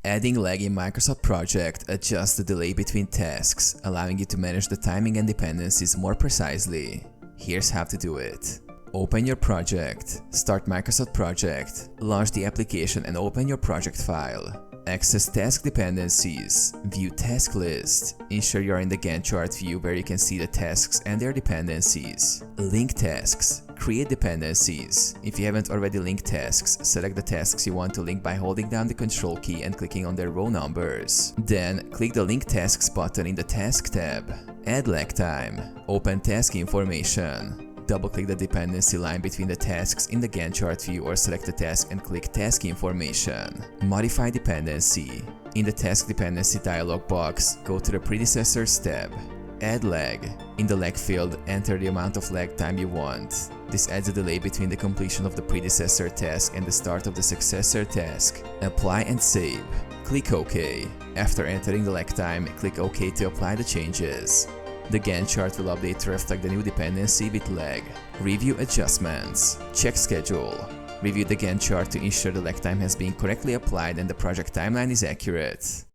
Adding lag in Microsoft Project adjusts the delay between tasks, allowing you to manage the timing and dependencies more precisely. Here's how to do it. Open your project, start Microsoft Project, launch the application and open your project file. Access task dependencies, view task list, ensure you are in the Gantt chart view where you can see the tasks and their dependencies. Link tasks, create dependencies. If you haven't already linked tasks, select the tasks you want to link by holding down the Control key and clicking on their row numbers. Then, click the Link Tasks button in the Task tab. Add lag time, open task information. Double-click the dependency line between the tasks in the Gantt chart view or select the task and click Task Information. Modify dependency. In the Task Dependency dialog box, go to the Predecessors tab. Add lag. In the lag field, enter the amount of lag time you want. This adds a delay between the completion of the predecessor task and the start of the successor task. Apply and save. Click OK. After entering the lag time, click OK to apply the changes. The Gantt chart will update to reflect the new dependency with lag. Review adjustments. Check schedule. Review the Gantt chart to ensure the lag time has been correctly applied and the project timeline is accurate.